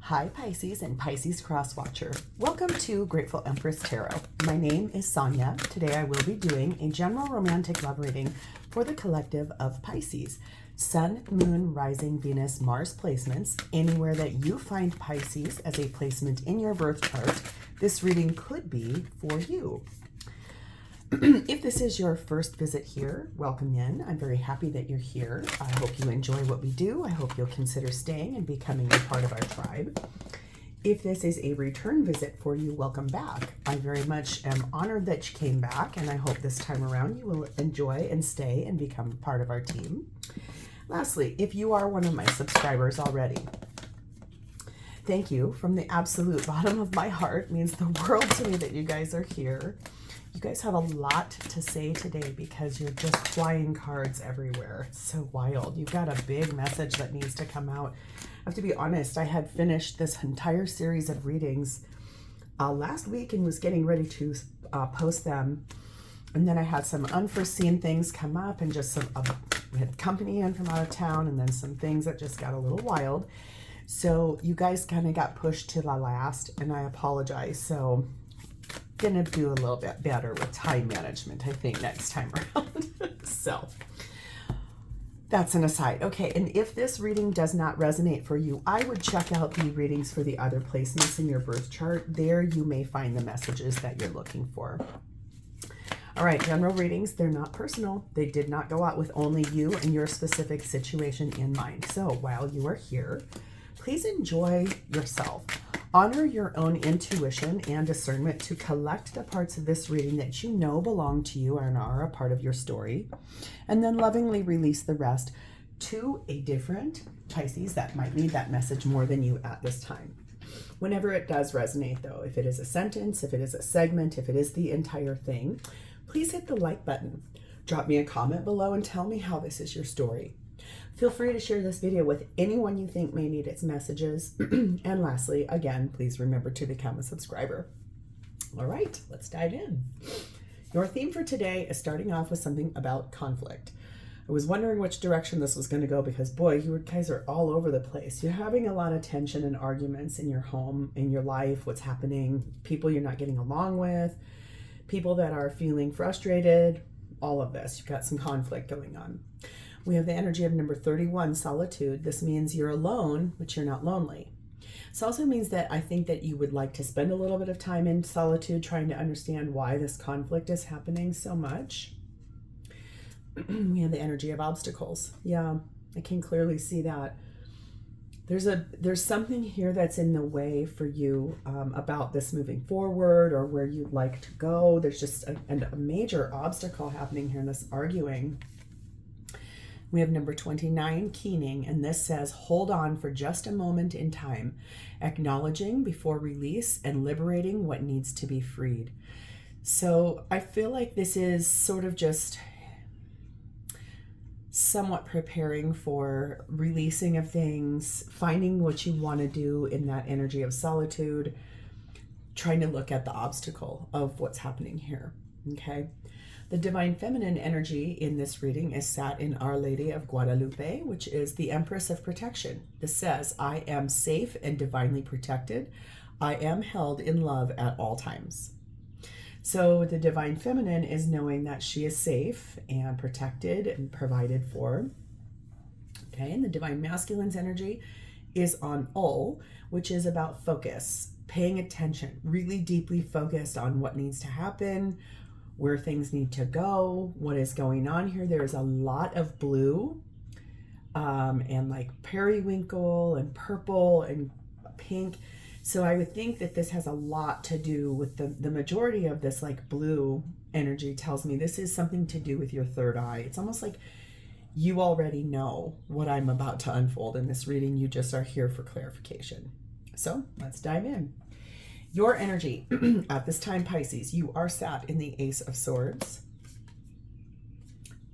Hi Pisces and Pisces Crosswatcher. Welcome to Grateful Empress Tarot. My name is Sonia. Today I will be doing a general romantic love reading for the collective of Pisces. Sun, Moon, Rising, Venus, Mars placements. Anywhere that you find Pisces as a placement in your birth chart, this reading could be for you. If this is your first visit here, welcome in. I'm very happy that you're here. I hope you enjoy what we do. I hope you'll consider staying and becoming a part of our tribe. If this is a return visit for you, welcome back. I very much am honored that you came back, and I hope this time around you will enjoy and stay and become part of our team. Lastly, if you are one of my subscribers already, thank you from the absolute bottom of my heart. It means the world to me that you guys are here. You guys have a lot to say today because you're just flying cards everywhere. It's so wild. You've got a big message that needs to come out. I have to be honest, I had finished this entire series of readings last week and was getting ready to post them. And then I had some unforeseen things come up and just some, we had company in from out of town and then some things that just got a little wild. So you guys kind of got pushed to the last and I apologize. So gonna do a little bit better with time management, I think, next time around. So that's an aside. Okay, and if this reading does not resonate for you, I would check out the readings for the other placements in your birth chart. There you may find the messages that you're looking for. All right, general readings, they're not personal. They did not go out with only you and your specific situation in mind. So while you are here, please enjoy yourself. Honor your own intuition and discernment to collect the parts of this reading that you know belong to you and are a part of your story, and then lovingly release the rest to a different Pisces that might need that message more than you at this time. Whenever it does resonate, though, if it is a sentence, if it is a segment, if it is the entire thing, please hit the like button. Drop me a comment below and tell me how this is your story. Feel free to share this video with anyone you think may need its messages. And lastly, again, please remember to become a subscriber. All right, let's dive in. Your theme for today is starting off with something about conflict. I was wondering which direction this was going to go because, boy, you guys are all over the place. You're having a lot of tension and arguments in your home, in your life, what's happening, people you're not getting along with, people that are feeling frustrated, all of this. You've got some conflict going on. We have the energy of number 31, solitude. This means you're alone, but you're not lonely. This also means that I think that you would like to spend a little bit of time in solitude trying to understand why this conflict is happening so much. We have the energy of obstacles. Yeah, I can clearly see that. There's something here that's in the way for you about this moving forward or where you'd like to go. There's just a major obstacle happening here in this arguing. We have number 29, keening, and this says, hold on for just a moment in time, acknowledging before release and liberating what needs to be freed. So I feel like this is sort of just somewhat preparing for releasing of things, finding what you want to do in that energy of solitude, trying to look at the obstacle of what's happening here, okay? The divine feminine energy in this reading is sat in Our Lady of Guadalupe, which is the Empress of Protection. This says, I am safe and divinely protected. I am held in love at all times. So the divine feminine is knowing that she is safe and protected and provided for. Okay, and the divine masculine's energy is on Ul, which is about focus, paying attention, really deeply focused on what needs to happen, where things need to go, what is going on here. There's a lot of blue and like periwinkle and purple and pink. So I would think that this has a lot to do with the majority of this like blue energy tells me this is something to do with your third eye. It's almost like you already know what I'm about to unfold in this reading. You just are here for clarification. So let's dive in. Your energy at this time, Pisces, you are sat in the Ace of Swords,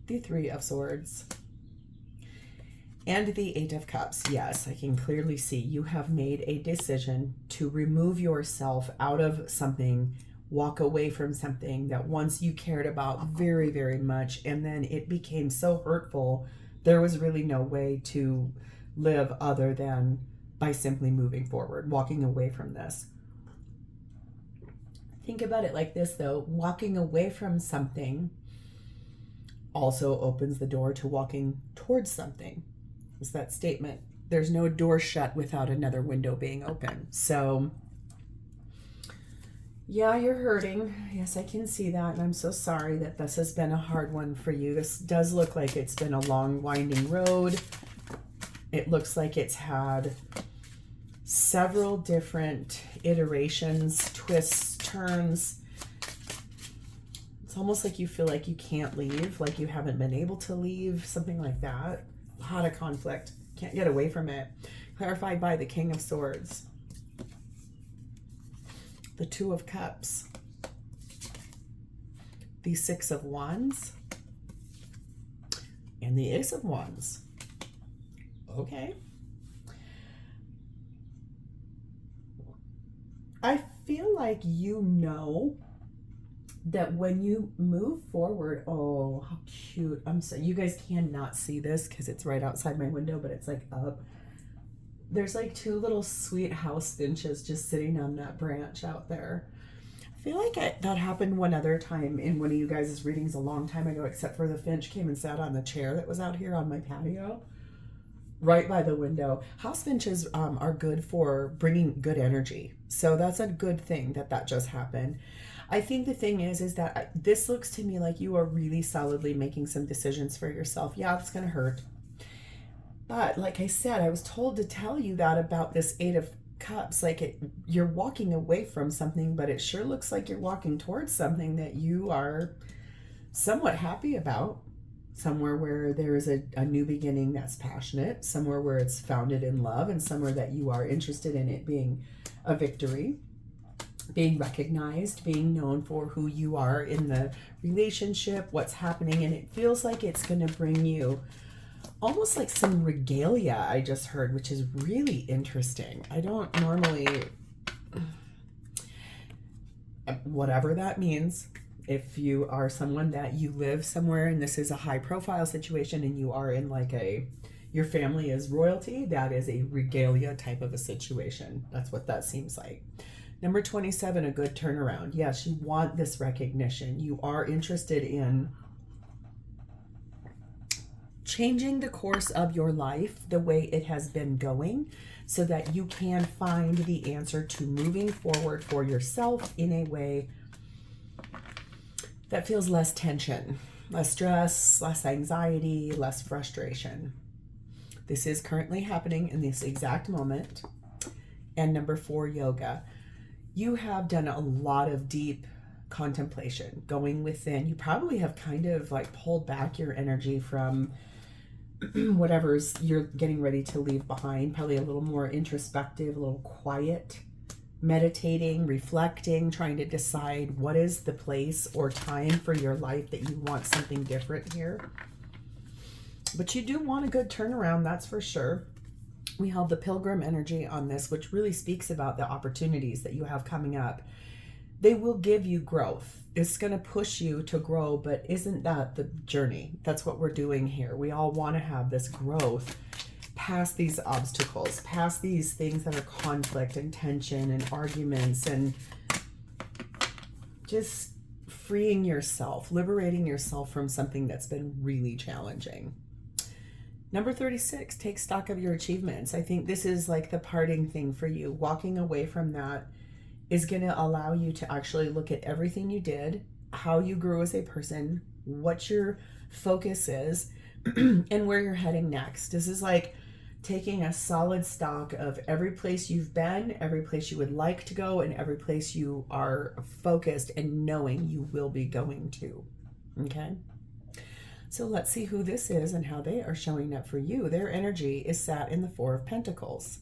the Three of Swords, and the Eight of Cups. Yes, I can clearly see you have made a decision to remove yourself out of something, walk away from something that once you cared about very, very much, and then it became so hurtful, there was really no way to live other than by simply moving forward, walking away from this. Think about it like this, though. Walking away from something also opens the door to walking towards something. It's that statement. There's no door shut without another window being open. So, yeah, you're hurting. Yes, I can see that. And I'm so sorry that this has been a hard one for you. This does look like it's been a long, winding road. It looks like it's had several different iterations, twists, turns. It's almost like you feel like you can't leave, like you haven't been able to leave, something like that. A lot of conflict. Can't get away from it. Clarified by the King of Swords. The Two of Cups. The Six of Wands. And the Ace of Wands. Okay. I feel like you know that when you move forward, oh, how cute. I'm so, you guys cannot see this because it's right outside my window, but it's like up. There's like two little sweet house finches just sitting on that branch out there. I feel like that happened one other time in one of you guys' readings a long time ago, except for the finch came and sat on the chair that was out here on my patio, right by the window. House finches are good for bringing good energy. So that's a good thing that just happened. I think the thing is that this looks to me like you are really solidly making some decisions for yourself. Yeah, it's going to hurt. But like I said, I was told to tell you that about this Eight of Cups. Like you're walking away from something, but it sure looks like you're walking towards something that you are somewhat happy about. Somewhere where there is a new beginning that's passionate. Somewhere where it's founded in love. And somewhere that you are interested in it being a victory. Being recognized, being known for who you are in the relationship, what's happening, and it feels like it's going to bring you almost like some regalia, I just heard, which is really interesting. I don't normally, whatever that means, if you are someone that you live somewhere and this is a high profile situation and you are in like your family is royalty, that is a regalia type of a situation. That's what that seems like. Number 27, a good turnaround. Yes, you want this recognition. You are interested in changing the course of your life the way it has been going so that you can find the answer to moving forward for yourself in a way that feels less tension, less stress, less anxiety, less frustration. This is currently happening in this exact moment. And number 4, yoga. You have done a lot of deep contemplation, going within. You probably have kind of like pulled back your energy from whatever's you're getting ready to leave behind. Probably a little more introspective, a little quiet, meditating, reflecting, trying to decide what is the place or time for your life that you want something different here. But you do want a good turnaround, that's for sure. We have the Pilgrim energy on this, which really speaks about the opportunities that you have coming up. They will give you growth. It's going to push you to grow, but isn't that the journey? That's what we're doing here. We all want to have this growth past these obstacles, past these things that are conflict and tension and arguments, and just freeing yourself, liberating yourself from something that's been really challenging. Number 36, take stock of your achievements. I think this is like the parting thing for you. Walking away from that is going to allow you to actually look at everything you did, how you grew as a person, what your focus is, and where you're heading next. This is like taking a solid stock of every place you've been, every place you would like to go, and every place you are focused and knowing you will be going to. Okay? So let's see who this is and how they are showing up for you. Their energy is sat in the Four of Pentacles.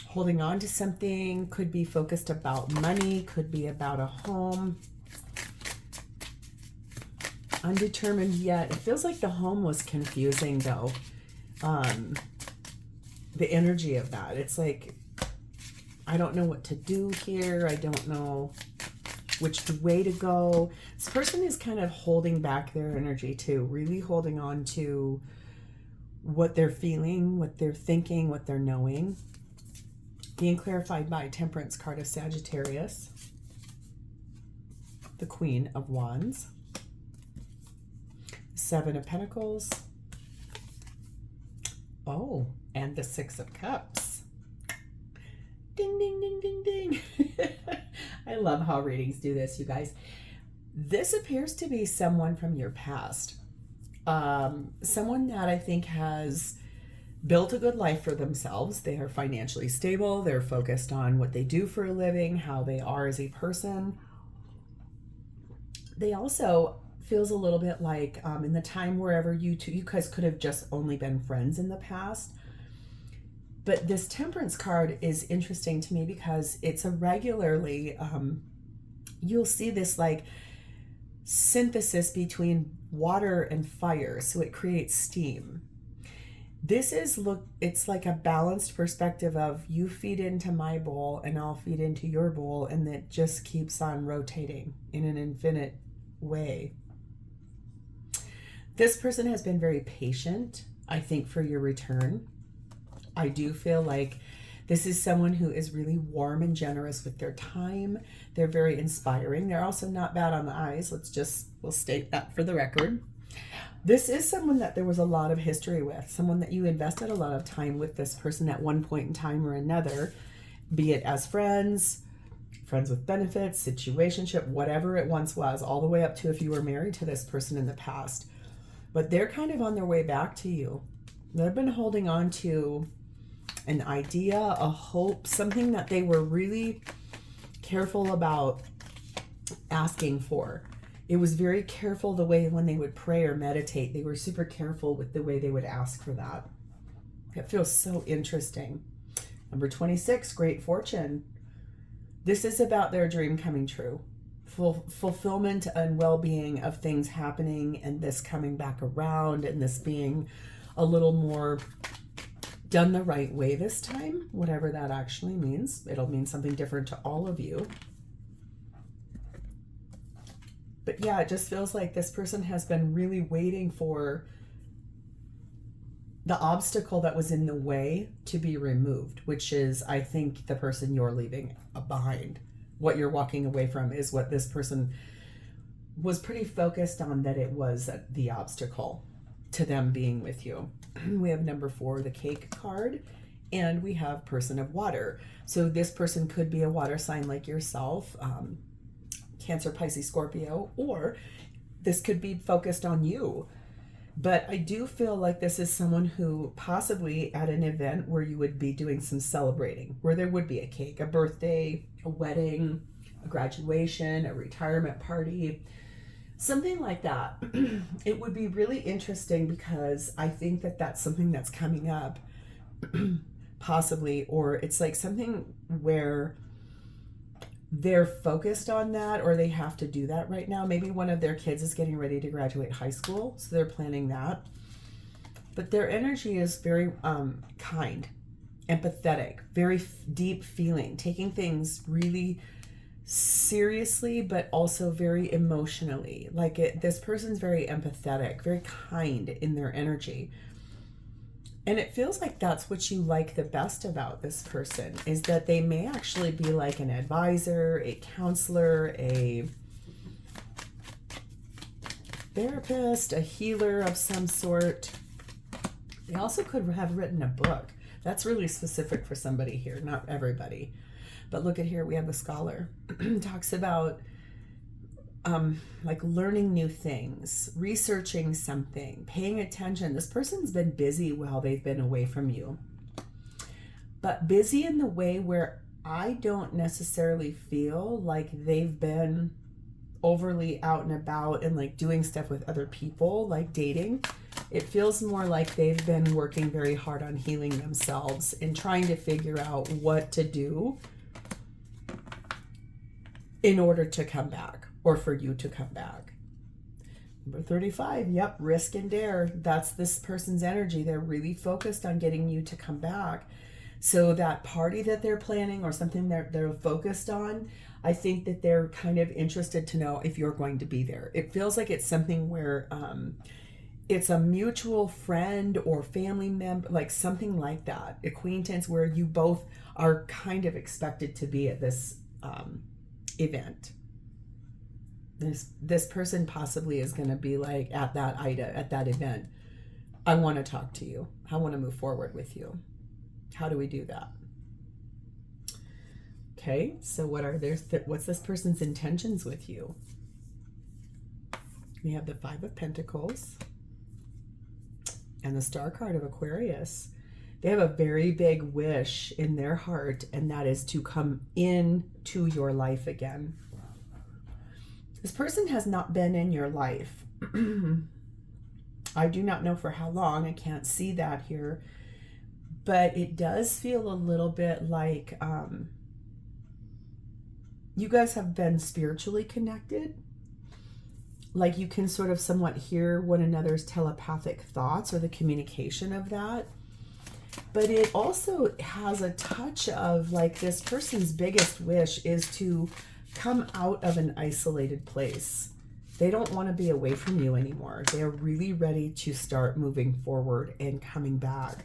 Holding on to something, could be focused about money, could be about a home. Undetermined yet. It feels like the home was confusing though. The energy of that. It's like, I don't know what to do here. I don't know which way to go. This person is kind of holding back their energy too, really holding on to what they're feeling, what they're thinking, what they're knowing. Being clarified by Temperance card of Sagittarius, the Queen of Wands, Seven of Pentacles, oh, and the Six of Cups. Ding, ding, ding, ding, ding. I love how readings do this, you guys. This appears to be someone from your past. Someone that I think has built a good life for themselves. They are financially stable. They're focused on what they do for a living, how they are as a person. They also feels a little bit like in the time wherever you guys could have just only been friends in the past. But this Temperance card is interesting to me because it's a regularly, you'll see this like synthesis between water and fire. So it creates steam. This is, it's like a balanced perspective of you feed into my bowl and I'll feed into your bowl, and it just keeps on rotating in an infinite way. This person has been very patient, I think, for your return. I do feel like this is someone who is really warm and generous with their time. They're very inspiring. They're also not bad on the eyes. We'll state that for the record. This is someone that there was a lot of history with, someone that you invested a lot of time with this person at one point in time or another, be it as friends with benefits, situationship, whatever it once was, all the way up to if you were married to this person in the past. But they're kind of on their way back to you. They've been holding on to an idea, a hope, something that they were really careful about asking for. It was very careful the way when they would pray or meditate, they were super careful with the way they would ask for that. It feels so interesting. Number 26, Great Fortune. This is about their dream coming true. Fulfillment and well-being of things happening, and this coming back around, and this being a little more done the right way this time, whatever that actually means. It'll mean something different to all of you. But yeah, it just feels like this person has been really waiting for the obstacle that was in the way to be removed, which is, I think, the person you're leaving behind. What you're walking away from is what this person was pretty focused on, that it was the obstacle to them being with you. We have number 4, the Cake card, and we have Person of Water. So this person could be a water sign like yourself, Cancer, Pisces, Scorpio, or this could be focused on you. But I do feel like this is someone who possibly at an event where you would be doing some celebrating, where there would be a cake, a birthday, a wedding, a graduation, a retirement party, something like that. It would be really interesting because I think that that's something that's coming up, possibly, or it's like something where they're focused on that, or they have to do that right now. Maybe one of their kids is getting ready to graduate high school, so they're planning that. But their energy is very kind, empathetic, very deep feeling, taking things really seriously, but also very emotionally. Like this person's very empathetic, very kind in their energy. And it feels like that's what you like the best about this person, is that they may actually be like an advisor, a counselor, a therapist, a healer of some sort. They also could have written a book. That's really specific for somebody here, not everybody. But look at here, we have the Scholar. Talks about like learning new things, researching something, paying attention. This person's been busy while they've been away from you. But busy in the way where I don't necessarily feel like they've been overly out and about and like doing stuff with other people, like dating. It feels more like they've been working very hard on healing themselves and trying to figure out what to do in order to come back, or for you to come back. Number 35, yep, risk and dare. That's this person's energy. They're really focused on getting you to come back. So that party that they're planning, or something that they're focused on, I think that they're kind of interested to know if you're going to be there. It feels like it's something where it's a mutual friend or family member, like something like that, acquaintance, where you both are kind of expected to be at this event. This person possibly is going to be like at that event. I want to talk to you. I want to move forward with you. How do we do that? Okay, so what's this person's intentions with you? We have the Five of Pentacles and the Star card of Aquarius. They have a very big wish in their heart, and that is to come into your life again. This person has not been in your life. I do not know for how long. I can't see that here. But it does feel a little bit like you guys have been spiritually connected. Like you can sort of somewhat hear one another's telepathic thoughts or the communication of that. But it also has a touch of like this person's biggest wish is to come out of an isolated place. They don't want to be away from you anymore. They're really ready to start moving forward and coming back.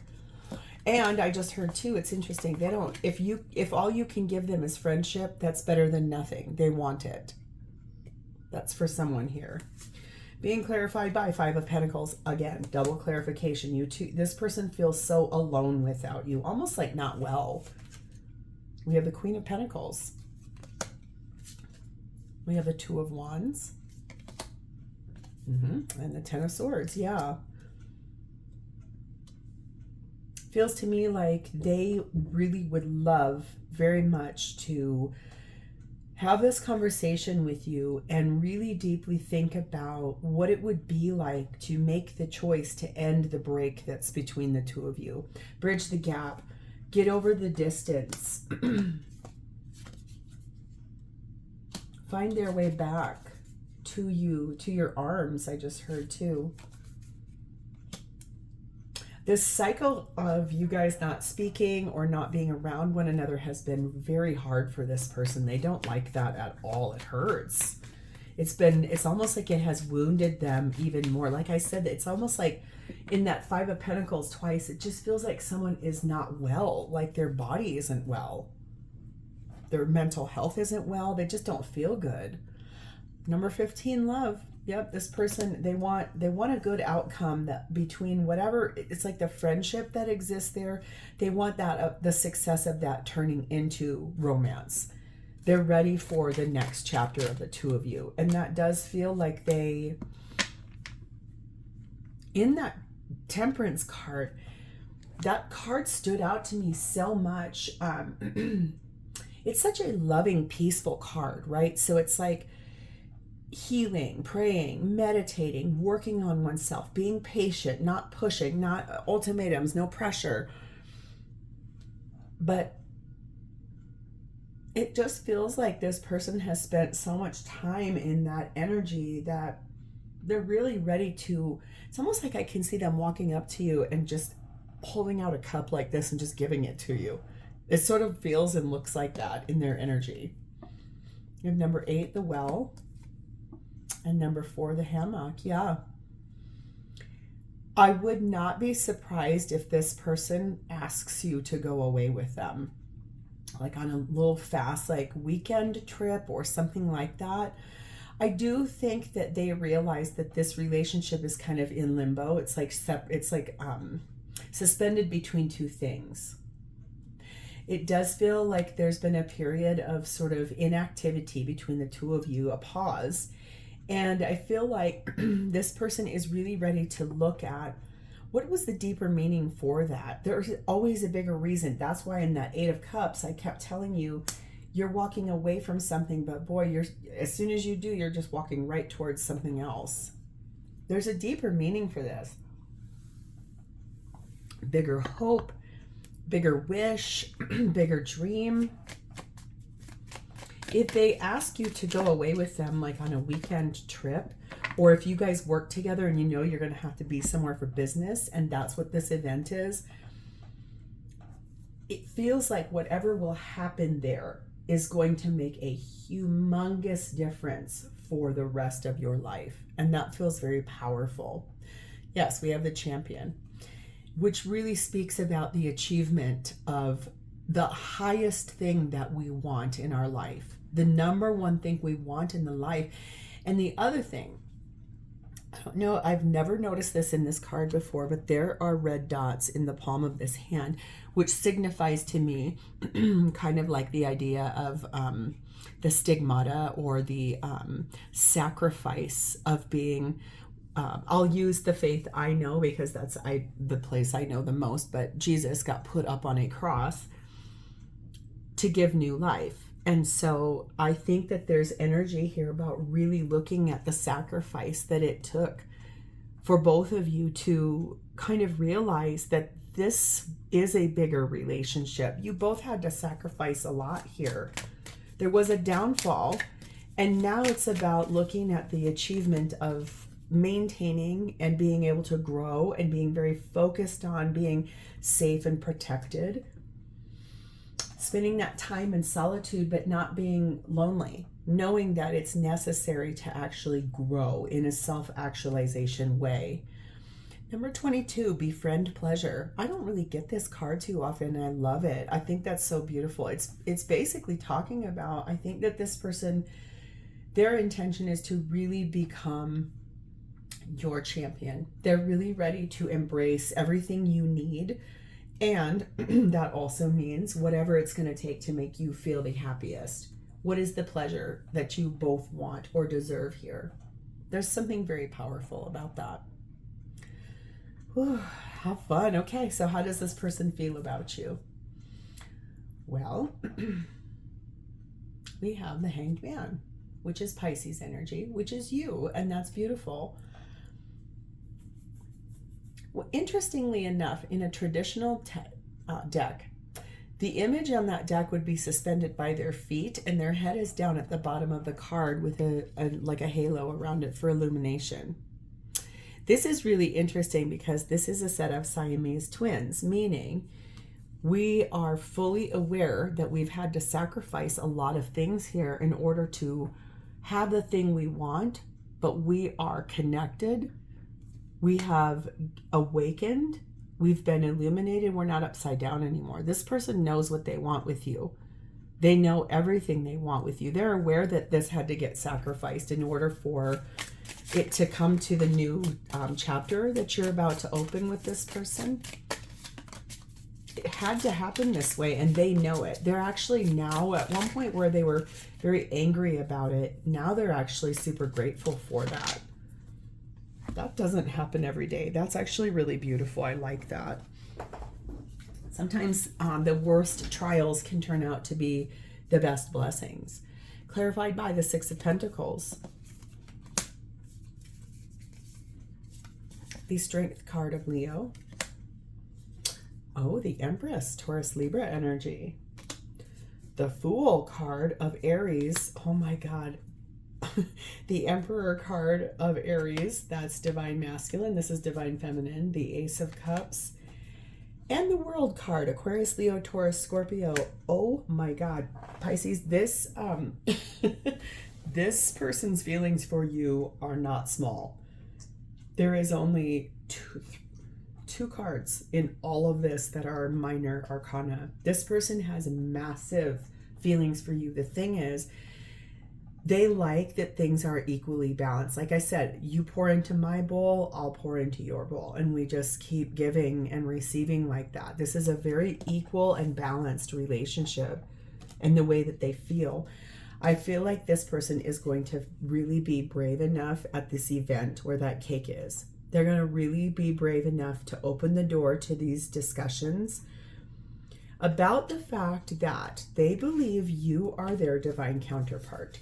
And I just heard too, it's interesting. They don't, if all you can give them is friendship, that's better than nothing. They want it. That's for someone here. Being clarified by Five of Pentacles. Again, double clarification. This person feels so alone without you, almost like not well. We have the Queen of Pentacles. We have the Two of Wands. And the Ten of Swords. Yeah. Feels to me like they really would love very much to have this conversation with you and really deeply think about what it would be like to make the choice to end the break that's between the two of you. Bridge the gap. Get over the distance. Find their way back to you, to your arms, I just heard too. This cycle of you guys not speaking or not being around one another has been very hard for this person. They don't like that at all. It hurts. It's almost like it has wounded them even more. Like I said, it's almost like in that Five of Pentacles twice, it just feels like someone is not well, like their body isn't well. Their mental health isn't well. They just don't feel good. Number 15, love. Yep, this person, they want a good outcome that between whatever, it's like the friendship that exists there. They want that, the success of that turning into romance. They're ready for the next chapter of the two of you. And that does feel like they, in that Temperance card, that card stood out to me so much. It's such a loving, peaceful card, right? So it's like, healing, praying, meditating, working on oneself, being patient, not pushing, not ultimatums, no pressure. But it just feels like this person has spent so much time in that energy that they're really ready to, it's almost like I can see them walking up to you and just holding out a cup like this and just giving it to you. It sort of feels and looks like that in their energy. You have number 8, the Well. And number 4, the Hammock. Yeah. I would not be surprised if this person asks you to go away with them. Like on a little fast, like weekend trip or something like that. I do think that they realize that this relationship is kind of in limbo. It's like suspended between two things. It does feel like there's been a period of sort of inactivity between the two of you, a pause. And I feel like this person is really ready to look at what was the deeper meaning for that. There's always a bigger reason. That's why in that 8 of Cups, I kept telling you, you're walking away from something, but boy, as soon as you do, you're just walking right towards something else. There's a deeper meaning for this. Bigger hope, bigger wish, bigger dream. If they ask you to go away with them, like on a weekend trip, or if you guys work together and you know you're going to have to be somewhere for business, and that's what this event is, it feels like whatever will happen there is going to make a humongous difference for the rest of your life. And that feels very powerful. Yes, we have the champion, which really speaks about the achievement of the highest thing that we want in our life, the number one thing we want in the life. And the other thing, I don't know, I've never noticed this in this card before, but there are red dots in the palm of this hand, which signifies to me kind of like the idea of the stigmata or the sacrifice of being, I'll use the faith I know because that's the place I know the most, but Jesus got put up on a cross to give new life. And so I think that there's energy here about really looking at the sacrifice that it took for both of you to kind of realize that this is a bigger relationship. You both had to sacrifice a lot here. There was a downfall, and now it's about looking at the achievement of maintaining and being able to grow and being very focused on being safe and protected. Spending that time in solitude, but not being lonely, knowing that it's necessary to actually grow in a self-actualization way. Number 22, befriend pleasure. I don't really get this card too often, and I love it. I think that's so beautiful. It's basically talking about, I think that this person, their intention is to really become your champion. They're really ready to embrace everything you need. And that also means whatever it's going to take to make you feel the happiest. What is the pleasure that you both want or deserve here? There's something very powerful about that. Whew, how fun. Okay, so how does this person feel about you? Well, we have the Hanged Man, which is Pisces energy, which is you, and that's beautiful. Well, interestingly enough, in a traditional deck, the image on that deck would be suspended by their feet, and their head is down at the bottom of the card with like a halo around it for illumination. This is really interesting because this is a set of Siamese twins, meaning we are fully aware that we've had to sacrifice a lot of things here in order to have the thing we want, but we are connected. We have awakened. We've been illuminated. We're not upside down anymore. This person knows what they want with you. They know everything they want with you. They're aware that this had to get sacrificed in order for it to come to the new chapter that you're about to open with this person. It had to happen this way, and they know it. They're actually now at one point where they were very angry about it. Now they're actually super grateful for that. That doesn't happen every day. That's actually really beautiful. I like that. Sometimes the worst trials can turn out to be the best blessings. Clarified by the Six of Pentacles. The Strength card of Leo. Oh, the Empress, Taurus Libra energy. The Fool card of Aries. Oh my God. The Emperor card of Aries, that's Divine Masculine. This is Divine Feminine. The Ace of Cups. And the World card, Aquarius, Leo, Taurus, Scorpio. Oh my God. Pisces, this, this person's feelings for you are not small. There is only two cards in all of this that are minor arcana. This person has massive feelings for you. The thing is, they like that things are equally balanced. Like I said, you pour into my bowl, I'll pour into your bowl. And we just keep giving and receiving like that. This is a very equal and balanced relationship in the way that they feel. I feel like this person is going to really be brave enough at this event where that cake is. They're going to really be brave enough to open the door to these discussions about the fact that they believe you are their divine counterpart.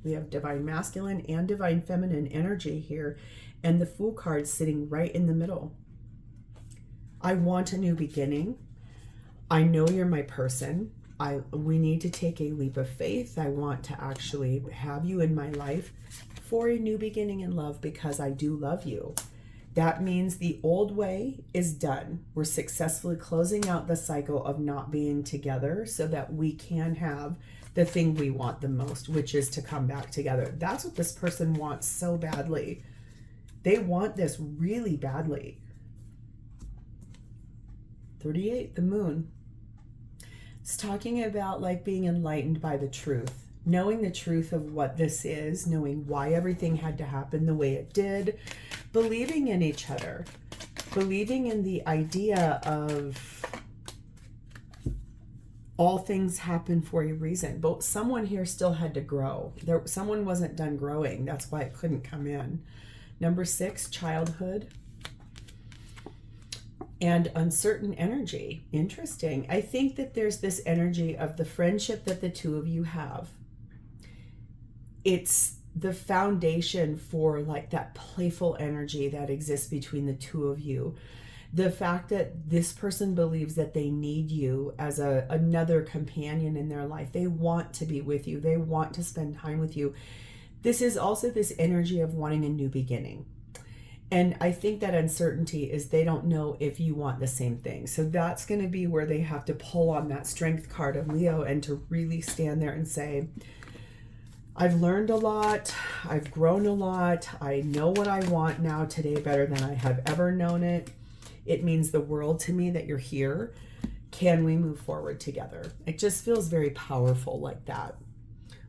We have Divine Masculine and Divine Feminine energy here, and the Fool card sitting right in the middle. I want a new beginning. I know you're my person. We need to take a leap of faith. I want to actually have you in my life for a new beginning in love because I do love you. That means the old way is done. We're successfully closing out the cycle of not being together so that we can have the thing we want the most, which is to come back together. That's what this person wants so badly. They want this really badly. 38, the moon. It's talking about like being enlightened by the truth, knowing the truth of what this is, knowing why everything had to happen the way it did, believing in each other, believing in the idea of all things happen for a reason. But someone here still had to grow. Someone wasn't done growing. That's why it couldn't come in. Number 6, childhood. And uncertain energy. Interesting. I think that there's this energy of the friendship that the two of you have. It's the foundation for like that playful energy that exists between the two of you. The fact that this person believes that they need you as another companion in their life. They want to be with you. They want to spend time with you. This is also this energy of wanting a new beginning. And I think that uncertainty is they don't know if you want the same thing. So that's going to be where they have to pull on that strength card of Leo and to really stand there and say, I've learned a lot. I've grown a lot. I know what I want now today better than I have ever known it. It means the world to me that you're here. Can we move forward together? It just feels very powerful like that.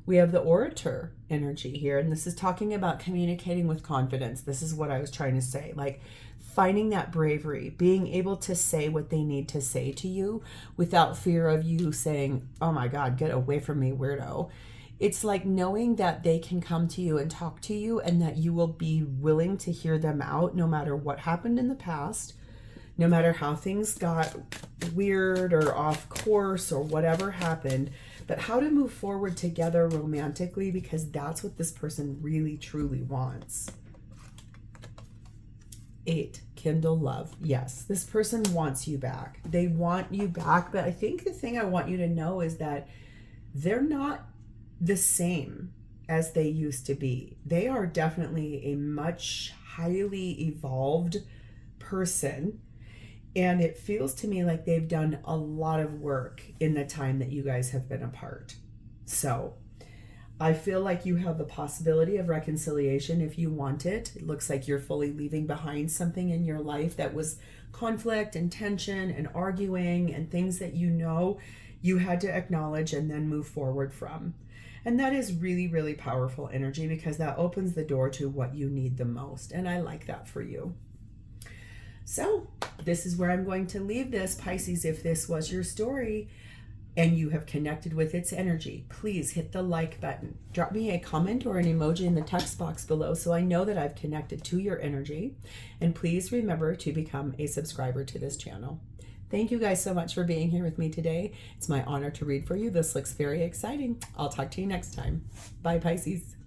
We have the orator energy here, and this is talking about communicating with confidence. This is what I was trying to say, like finding that bravery, being able to say what they need to say to you without fear of you saying, oh my God, get away from me, weirdo. It's like knowing that they can come to you and talk to you and that you will be willing to hear them out no matter what happened in the past, no matter how things got weird or off course or whatever happened, but how to move forward together romantically, because that's what this person really truly wants. 8, kindle love. Yes, this person wants you back. They want you back, but I think the thing I want you to know is that they're not the same as they used to be. They are definitely a much highly evolved person. And it feels to me like they've done a lot of work in the time that you guys have been apart. So I feel like you have the possibility of reconciliation if you want it. It looks like you're fully leaving behind something in your life that was conflict and tension and arguing and things that you know you had to acknowledge and then move forward from. And that is really, really powerful energy because that opens the door to what you need the most. And I like that for you. So this is where I'm going to leave this, Pisces. If this was your story and you have connected with its energy, please hit the like button. Drop me a comment or an emoji in the text box below so I know that I've connected to your energy. And please remember to become a subscriber to this channel. Thank you guys so much for being here with me today. It's my honor to read for you. This looks very exciting. I'll talk to you next time. Bye, Pisces.